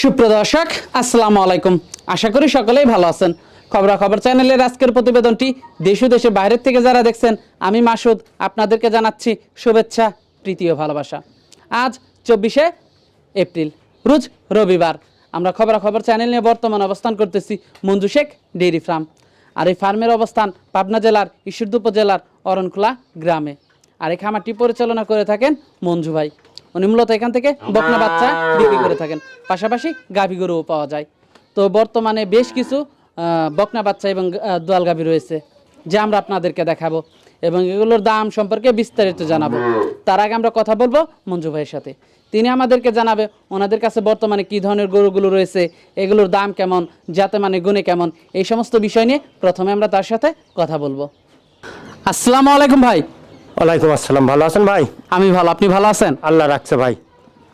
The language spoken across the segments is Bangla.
সুপ্রদর্শক আসসালামু আলাইকুম। আশা করি সকলেই ভালো আছেন। খবরাখবর চ্যানেলের আজকের প্রতিবেদনটি দেশ ও দেশের বাইরের থেকে যারা দেখছেন, আমি মাসুদ আপনাদেরকে জানাচ্ছি শুভেচ্ছা, প্রীতি ও ভালোবাসা। আজ 24শে এপ্রিল, রোজ রবিবার। আমরা খবরাখবর চ্যানেল নিয়ে বর্তমান অবস্থান করতেছি মঞ্জু শেখ ডেইরি ফার্ম। আর এই ফার্মের অবস্থান পাবনা জেলার ঈশ্বরদী উপজেলার অরণখোলা গ্রামে। আর এই খামারটি পরিচালনা করে থাকেন মঞ্জু ভাই। উনি মূলত এখান থেকে বকনা বাচ্চা বিক্রি করে থাকেন, পাশাপাশি গাভী গরুও পাওয়া যায়। তো বর্তমানে বেশ কিছু বকনা বাচ্চা এবং দোয়াল গাভী রয়েছে, যা আমরা আপনাদেরকে দেখাবো এবং এগুলোর দাম সম্পর্কে বিস্তারিত জানাবো। তার আগে আমরা কথা বলবো মঞ্জু ভাইয়ের সাথে। তিনি আমাদেরকে জানাবে ওনাদের কাছে বর্তমানে কী ধরনের গরুগুলো রয়েছে, এগুলোর দাম কেমন, যাতে মানে গুণে কেমন, এই সমস্ত বিষয় নিয়ে প্রথমে আমরা তার সাথে কথা বলবো। আসসালামু আলাইকুম ভাই। ওয়ালাইকুম আসসালাম। ভালো আছেন ভাই? আমি ভালো, আপনি ভালো আছেন? আল্লাহ রাখছে ভাই।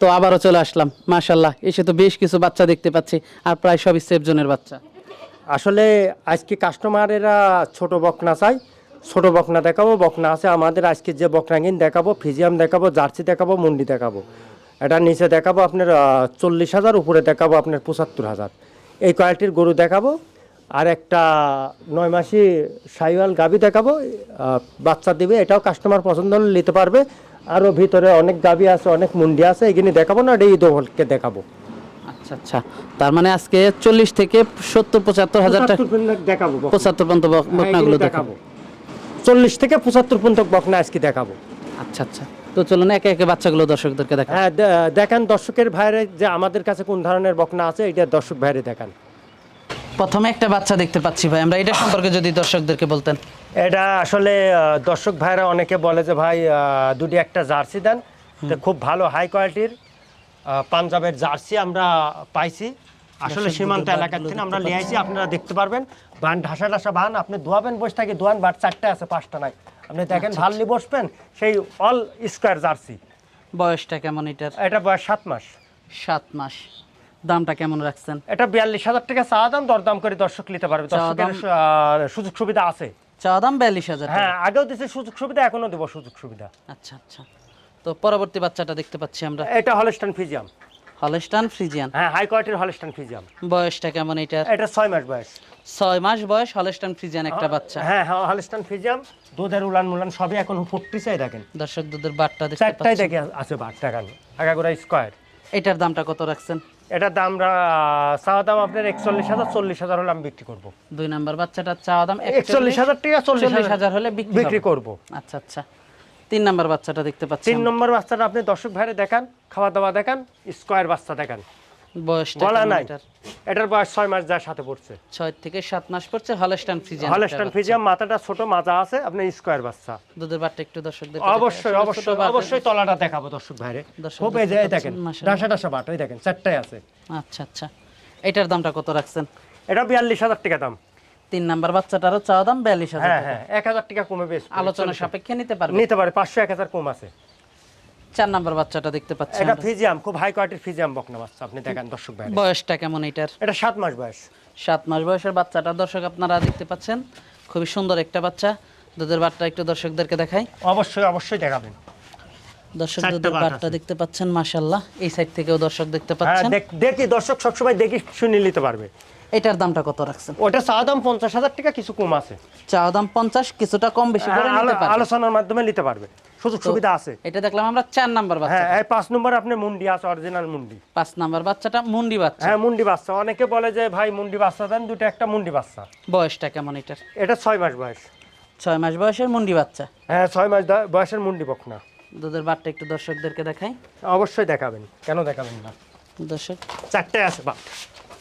তো আবারও চলে আসলাম, মাশাল্লাহ। এসে তো বেশ কিছু বাচ্চা দেখতে পাচ্ছি, আর প্রায় সবই সেফজনের বাচ্চা। আসলে আজকে কাস্টমারেরা ছোট বকনা চাই, ছোট বকনা দেখাবো। বকনা আছে আমাদের আজকে যে বকনাগিন দেখাবো, ফিজিয়াম দেখাবো, জার্সি দেখাবো, মুন্ডি দেখাবো। এটা নিচে দেখাবো আপনার 40,000, উপরে দেখাবো আপনার 75,000। এই কোয়ালিটির গরু দেখাবো। আর একটা 9 মাসি সাইওয়াল গাভী দেখাবো, বাচ্চা দিবে। এটাও কাস্টমার পছন্দ হলে নিতে পারবে। আরও ভিতরে অনেক গাভী আছে, অনেক মুন্ডি আছে, এগুলি দেখাবো না, এটা ঈদকে দেখাবো। আচ্ছা আচ্ছা, তার মানে আজকে 40 থেকে 70-75 হাজার টাকা দেখাবো, 75 পর্যন্ত বকনাগুলো দেখাবো। 40 থেকে 75 পর্যন্ত বকনা আজকে দেখাবো। আচ্ছা আচ্ছা, তো চলুন একে একে বাচ্চাগুলো দর্শকদেরকে দেখান। হ্যাঁ, দেখেন দর্শকের ভাইরে যে আমাদের কাছে কোন ধরনের বকনা আছে, এটা দর্শক ভাইরে দেখান। প্রথমে একটা বাচ্চা দেখতে পাচ্ছি ভাই, আমরা এটা সম্পর্কে যদি দর্শকদেরকে বলতেন। এটা আসলে দর্শক ভাইরা অনেকে বলে যে ভাই দুটি একটা জার্সি দেন, তো খুব ভালো হাই কোয়ালিটির পাঞ্জাবের জার্সি আমরা পাইছি। আসলে সীমান্ত এলাকার থেকে আমরা নিয়ে আসি, আপনারা দেখতে পারবেন। বান ঢাসা ঢাসা বান, আপনি ধোয়াবেন, বসে থাকি ধোয়ান, বাট 4টে আছে, 5টা নাই। আপনি দেখেন ভাললি বসবেন, সেই অল স্কোয়ার জার্সি। বয়সটা কেমন এটার? এটা বয়স 7 মাস। 7 মাস। দামটা কেমন রাখছেন? এটা 42,000 টাকা চা দাম, দরদাম করে দর্শক নিতে পারবে। দর্শকের সুযোগ সুবিধা আছে। চা দাম 42,000। হ্যাঁ, আগেও দিয়েছে সুযোগ সুবিধা, এখনো দেবো সুযোগ সুবিধা। আচ্ছা আচ্ছা, তো পরবর্তী বাচ্চাটা দেখতে পাচ্ছি আমরা। এটা হলস্টাইন ফ্রিজিয়াম। হলস্টাইন ফ্রিজিয়ান, হ্যাঁ, হাই কোয়ালিটির হলস্টাইন ফ্রিজিয়াম। বয়সটা কেমন এটার? এটা 6 মাস বয়স। 6 মাস বয়স, হলস্টাইন ফ্রিজিয়ান একটা বাচ্চা। হ্যাঁ হ্যাঁ, হলস্টাইন ফ্রিজিয়াম। দুধের উলান মুলান সবই এখন ফুটতেছে, দেখেন। দর্শক দুধের বাটটা দেখতে 4টাই পাচ্ছেন। দেখে আছে বাট, দেখেন আগাগোড়া স্কয়ার। এটার দামটা কত রাখছেন? এটার দাম চাওয়া দাম আপনার 41,000, 40,000 হলে আমি বিক্রি করবো। 2 নাম্বার বাচ্চাটার চাওয়া দাম 41,000 টাকা, 40,000 হলে বিক্রি করবো। আচ্ছা আচ্ছা, 3 নাম্বার বাচ্চাটা দেখতে পাচ্ছি। 3 নম্বর বাচ্চাটা আপনি দর্শক ভাইরে দেখান, খাওয়া দাওয়া দেখান, স্কয়ার বাচ্চা দেখান। বয়সটা গলা নাই, এটার? এটার বয়স 6 মাস যার সাথে পড়ছে। 6 থেকে 7 মাস পড়ছে। হলস্টাইন ফ্রিজিয়ান, হলস্টাইন ফ্রিজিয়াম, মাথাটা ছোট, মাজা আছে, আপনি স্কয়ার বাচ্চা। দুধের বাটটা একটু দর্শকদের অবশ্যই অবশ্যই অবশ্যই তলাটা দেখাবো দর্শক ভাইরে। খুব এই যে দেখেন ডাসা ডাসা বাট, ওই দেখেন 4টাই আছে। আচ্ছা আচ্ছা, এটার দামটা কত রাখছেন? এটা 42,000 টাকা দাম। 3 নাম্বার বাচ্চাটারও চাওয়া দাম 42,000 হ্যাঁ টাকা। হ্যাঁ, 1,000 টাকা কমে বেশ আলোচনা সাপেক্ষে নিতে পারবে। নিতে পারে, 500-1,000 কম আছে। 4 নাম্বার বাচ্চাটা দেখতে পাচ্ছি এটা আমরা। ফিজিয়াম, খুব হাই কোয়ালিটির ফিজিয়াম বকনা বাচ্চা, আপনি দেখেন দর্শক ভাই। বয়সটা কেমন এটার? এটা 7 মাস বয়স। 7 মাস বয়সের বাচ্চাটা দর্শক আপনারা দেখতে পাচ্ছেন, খুবই সুন্দর একটা বাচ্চা। দুধের বাটটা একটু দর্শকদেরকে দেখাই। অবশ্যই অবশ্যই দেখাবেন। দর্শক দুধের বাটটা দেখতে পাচ্ছেন, মাশাআল্লাহ। এই সাইড থেকেও দর্শক দেখতে হ্যাঁ, পাচ্ছেন। দেখি দর্শক সবসময় দেখি শুনে নিতে পারবে। এটার দামটা কত রাখছেন? ওটা চা দাম 50,000 টাকা, কিছু কম আছে। চাওয়া দাম 50, কিছুটা কম বেশি করে নিতে পারবে। আলোচনার মাধ্যমে নিতে পারবে, সুযোগ সুবিধা আছে। এটা দেখলাম আমরা 4 নাম্বার বাচ্চা। হ্যাঁ, এই 5 নম্বর আপনি মুন্ডি আছে, অরিজিনাল মুন্ডি। 5 নাম্বার বাচ্চাটা মুন্ডি বাচ্চা। হ্যাঁ, মুন্ডি বাচ্চা। অনেকে বলে যে ভাই মুন্ডি বাচ্চা দেন, দুটো একটা মুন্ডি বাচ্চা। বয়সটা কেমন এটার? এটা 6 মাস বয়স। 6 মাস বয়সের মুন্ডি বাচ্চা। হ্যাঁ, 6 মাস বয়সের মুন্ডি বকনা। দুধের বাটটা একটু দর্শকদেরকে দেখাই। অবশ্যই দেখাবেন, কেন দেখাবেন না। দর্শক 4টাই আছে বাট।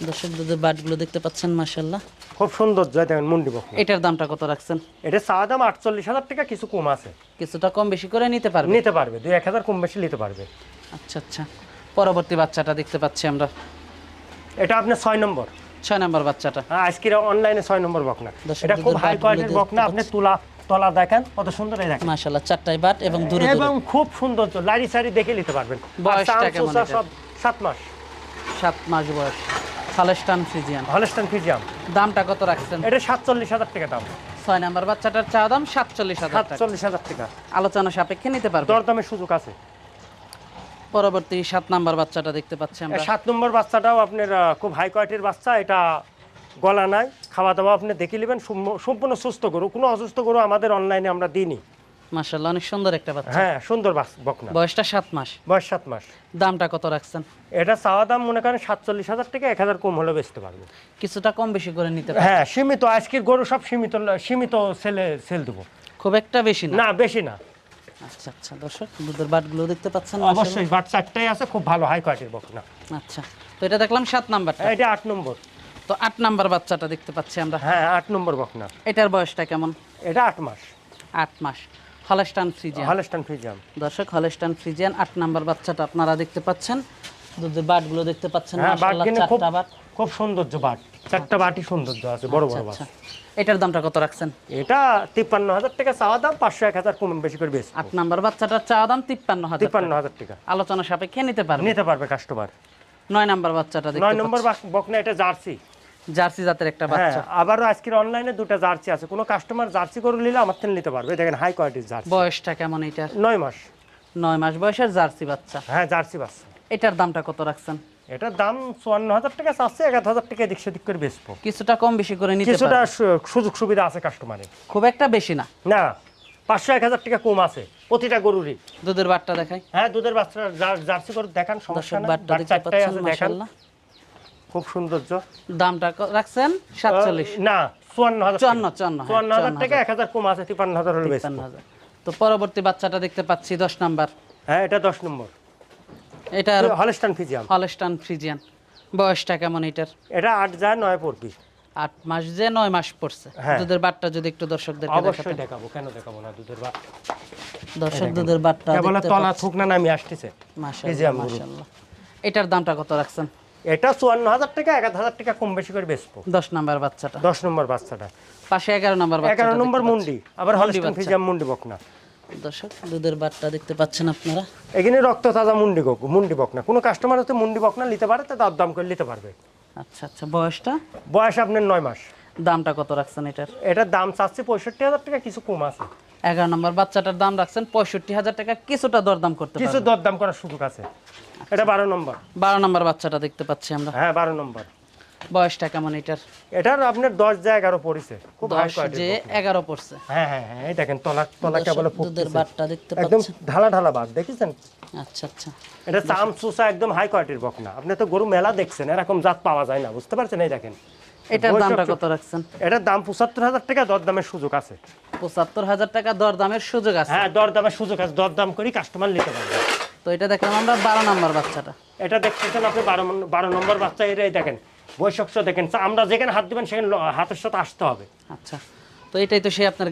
দর্শক দুধের বাটগুলো দেখতে পাচ্ছেন, মাশাআল্লাহ। খুব সুন্দর জয়, দেখেন মুন্ডি বকনা। এটার দামটা কত রাখছেন? এটা চা দাম 48,000 টাকা, কিছু কম আছে। কিছুটা কম বেশি করে নিতে পারবে। নিতে পারবে, 2-1,000 কম বেশি নিতে পারবে। আচ্ছা আচ্ছা, পরবর্তী বাচ্চাটা দেখতে পাচ্ছি আমরা। এটা আপনার 6 নম্বর। 6 নাম্বার বাচ্চাটা। হ্যাঁ, আজকে অনলাইনে 6 নম্বর বকনা। দর্শক এটা খুব দুধের হাই বাটগুলো কোয়ালিটির দেখতে বকনা, আপনি তলা দেখেন কত সুন্দর, এই দেখেন মাশাআল্লাহ। 4টাই বাট এবং দূরে এবং খুব সুন্দর, লারি সারি দেখে নিতে পারবেন। বয়সটা কেমন চামচুসা সব 7 মাস। 7 মাস বয়স। Holstein Friesian, Holstein ফ্রিজিয়াম। দামটা কত রাখছেন? এটা 47,000 টাকা দাম। 6 নাম্বার বাচ্চাটার চাওয়া দাম 47,000 টাকা। 47,000 টাকা, আলোচনা সাপেক্ষে নিতে পারবে। দরদামের সুযোগ আছে। পরবর্তী 7 নাম্বার বাচ্চাটা দেখতে পাচ্ছি আমরা। 7 নম্বর বাচ্চাটাও আপনার খুব হাই কোয়ালিটির বাচ্চা। এটা গলা নাই, খাওয়া দাওয়া আপনি দেখে নেবেন, সম্পূর্ণ সুস্থ গরু, কোনো অসুস্থ গরু আমাদের অনলাইনে আমরা দিইনি। মাশাআল্লাহ, অনেক সুন্দর একটা বাচ্চা। হ্যাঁ, সুন্দর বকনা। বয়সটা 7 মাস। বয়স 7 মাস। দামটা কত রাখছেন? এটা চাওয়া দাম মনে করেন 47,000 টাকা, 1,000 কম হলে বেচতে পারবো। কিছুটা কম বেশি করে নিতে পারবেন? হ্যাঁ, সীমিত। আজকের গরু সব সীমিত সেল দেবো। খুব একটা বেশি না? না, বেশি না। আচ্ছা আচ্ছা, দর্শক দুধের বাটগুলো দেখতে পাচ্ছেন? অবশ্যই বাট 4টাই আছে, খুব ভালো হাই কোয়ালিটির বকনা। আচ্ছা, তো এটা দেখলাম 7 নাম্বারটা। এটা 8 নম্বর। তো 8 নাম্বার বাচ্চাটা দেখতে পাচ্ছি আমরা। হ্যাঁ, 8 নম্বর বকনা। এটার বয়সটা কেমন? এটা 8 মাস। 8 মাস। Holstein Friesian. Holstein Friesian. দর্শক, হলস্টাইন ফ্রিজিয়ান 8 নাম্বার বাচ্চাটা আপনারা দেখতে পাচ্ছেন। দুধের বাটগুলো দেখতে পাচ্ছেন? হ্যাঁ, মাশাআল্লাহ, 4টা বাট। খুব সৌন্দর্য বাট, 4টা বাটই সৌন্দর্য আছে, বড় বড় বাট। আচ্ছা, এটার দামটা কত রাখছেন? এটা 53,000 টাকা চাওয়া দাম, 500 1,000 কম বেশি করে বেচবো। 8 নাম্বার বাচ্চাটার চাওয়া দাম 53,000 টাকা। আলোচনা সাপেক্ষে নিতে পারবে কাস্টমার। 9 নাম্বার বাচ্চাটা দেখতে 9 নম্বর বকনা, এটা জার্সি। জার্সি জাতের একটা বাচ্চা। হ্যাঁ, আবারও আজকের অনলাইনে 2টা জার্সি আছে, কোনো কাস্টমার জার্সি গরু নিলে আমার থেকে নিতে পারবে। দেখেন হাই কোয়ালিটির জার্সি। বয়সটা কেমন এটার? 9 মাস। 9 মাস বয়সের জার্সি বাচ্চা। হ্যাঁ, জার্সি বাচ্চা। এটার দামটা কত রাখছেন? এটার দাম 54,000 টাকা চাচ্ছে, 1,000 টাকা এদিক সেদিক করে বেচবো। কিছুটা কম বেশি করে নিতে কিছুটা পারবেন? সুযোগ সুবিধা আছে কাস্টমারের। খুব একটা বেশি না? না, 500 1,000 টাকা কম আছে প্রতিটা গরুরই। দুধের বাটটা দেখাই। হ্যাঁ, দুধের বাচ্চা জার্সি গরু দেখান, সমস্যা নাই। বাটটা দেখতে পাচ্ছেন? মাশাআল্লাহ, খুব সৌন্দর্য। দামটা রাখছেন 47? না, 54,000 54,000 টাকা, 1,000 কম আছে, 53,000 হলে বেচবো। 53,000। তো পরবর্তী বাচ্চাটা দেখতে পাচ্ছি 10 নাম্বার। হ্যাঁ, এটা 10 নম্বর। এটা হলস্টাইন ফ্রিজিয়ান। Holstein Friesian. বয়সটা কেমন এটার? এটা 8 যায় 9 পড়বি। 8 মাস যে 9 মাস পড়ছে। হ্যাঁ। দুধের বাটটা যদি একটু দর্শকদেরকে অবশ্যই দেখাতেন। দেখাবো, কেন দেখাবো না। দুধের বাট, দর্শক দুধের বাটটা কেবল দেখতে তলা পাচ্ছেন? থুক না নামি আসতেছে। মাশাআল্লাহ, মাশাআল্লাহ। এটার দামটা কত রাখছেন? এটা 54,000 টাকা, 1,000 টাকা কম বেশি করে বেচবো। 10 নাম্বার বাচ্চাটা। 10 নম্বর বাচ্চাটা। পাশে 11 নাম্বার বাচ্চাটা। 11 নম্বর মুন্ডি, আবার মুন্ডি হলস্টাইন বাচ্চা। ফ্রিজিয়ান মুন্ডি বকনা। দর্শক দুধের বাটটা দেখতে পাচ্ছেন আপনারা? এখানে রক্ত তাজা মুন্ডি বকনা। কোনো কাস্টমার হতে মুন্ডি বকনা নিতে পারে, তো দাম করে নিতে পারবে। আচ্ছা আচ্ছা, বয়সটা? বয়স আপনার 9 মাস। দামটা কত রাখছেন এটার? এটার দাম চাচ্ছে 65,000 টাকা, কিছু কম আছে। 11 নাম্বার বাচ্চাটার দাম রাখছেন 65,000 টাকা, কিছুটা দরদাম করতে কিছু পারবেন? দরদাম করার সুযোগ আছে। এটা 12 নম্বর। 12 নাম্বার বাচ্চাটা দেখতে পাচ্ছি আমরা। হ্যাঁ, 12 নম্বর। বয়সটা কেমন এটার? এটার আপনার 10 যায় 11 পড়েছে, খুব হাই 10 কোয়ালিটি। যে 11 পড়ছে। হ্যাঁ হ্যাঁ হ্যাঁ, এই দেখেন তলা কেবল দুধের বাটটা দেখতে একদম পাচ্ছেন? ঢালা বাদ, দেখেছেন? আচ্ছা আচ্ছা। এটা চাম চুষা, একদম হাই কোয়ালিটির বকনা। আপনি তো গরু মেলা দেখছেন, এরকম জাত পাওয়া যায় না, বুঝতে পারছেন? এই দেখেন। এটার দামটা কত রাখছেন? এটার দাম 75,000 টাকা, দরদামের সুযোগ আছে। 75,000 টাকা দরদামের সুযোগ আছে? হ্যাঁ, দরদামের সুযোগ আছে, দরদাম করি কাস্টমার নিতে পারবে। তো এটা দেখলাম আমরা 12 নাম্বার বাচ্চাটা। এটা দেখতেছেন আপনি 12 নম্বর বাচ্চা। এটাই দেখেন, বৈশাখ দেখেন, আমরা যেখানে হাত দিবেন সেখানে হাতের সাথে আসতে হবে। আচ্ছা, তো এটাই তো সেই আপনার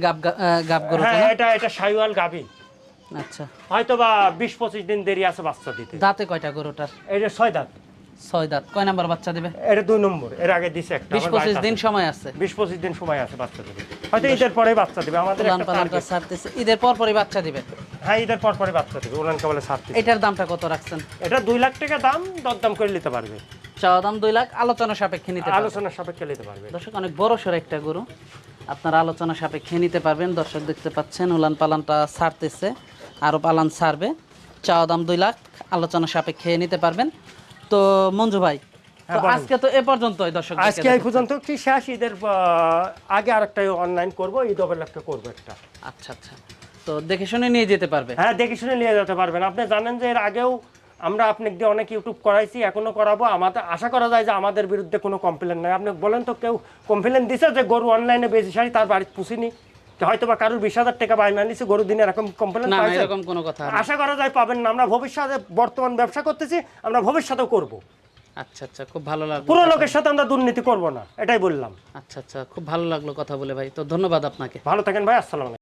গাব গরু? হ্যাঁ, এটা শাইওয়াল গাভী। আচ্ছা, হয়তো বা 20-25 দিন দেরি আছে বাচ্চা দিতে। দাঁতে কয়টা গরুটার? এটা 6 দাঁত। 6 দাঁত। কয় নাম্বার বাচ্চা দিবে? এটা 2 নম্বর। এর আগে দিছে একটা। 20-25 দিন সময় আছে? 20-25 দিন সময় আছে বাচ্চা দিবে। হয়তো ঈদের পরেই বাচ্চা দিবে আমাদের উলান একটা পালানটা টার্গেট। ছাড়তেছে, ঈদের পর পরই বাচ্চা দিবে? হ্যাঁ, ঈদের পর পরে বাচ্চা দিবে, উলান কেবলে ছাড়তে। এটার দামটা কত রাখছেন? এটা 2 লাখ টাকা দাম, দরদাম করে নিতে পারবে। চাওয়া দাম 2 লাখ, আলোচনা সাপেক্ষে নিতে পারবেন? আলোচনার সাপেক্ষে নিতে পারবে। দর্শক, অনেক বড় সড় একটা গরু, আপনারা আলোচনা সাপেক্ষে নিতে পারবেন। দর্শক দেখতে পাচ্ছেন উলান পালানটা ছাড়তেছে, আরো পালান ছাড়বে। চাওয়া দাম 2 লাখ, আলোচনা সাপেক্ষে নিতে পারবেন। তো মঞ্জু ভাই, তো আজকে তো এ পর্যন্তই। দর্শক আজকে এই পর্যন্ত কি শেষ? ঈদের আগে আরেকটা অনলাইন করব, ঈদ উপলক্ষে করব একটা। আচ্ছা আচ্ছা, তো দেখে শুনে নিয়ে যেতে পারবে? হ্যাঁ, দেখে শুনে নিয়ে যেতে পারবেন। আপনি জানেন যে এর আগেও আমরা আপনাকে দিয়ে অনেক ইউটিউব করাইছি, এখনো করাবো। আমাদের আশা করা যায় যে আমাদের বিরুদ্ধে কোনো কমপ্লেন নাই। আপনি বলেন তো, কেউ কমপ্লেন দিছে যে গরু অনলাইনে বেশি সারি তার বাড়িতে পুষিনি? হয়তো বা কারোর 20,000 টাকা বায়না নিছে গরু দিনে, এরকম কমপ্লেন না, পাইছেন? এরকম কোনো কথা না। আশা করা যায় পাবেন না। আমরা ভবিষ্যতে বর্তমান ব্যবসা করতেছি, আমরা ভবিষ্যতেও করব। আচ্ছা আচ্ছা, খুব ভালো লাগলো। পুরো লোকের সাথে আমরা দুর্নীতি করব না, এটাই বললাম। আচ্ছা আচ্ছা, খুব ভালো লাগলো কথা বলে ভাই। তো ধন্যবাদ আপনাকে। ভালো থাকেন ভাই, আসসালামু আলাইকুম।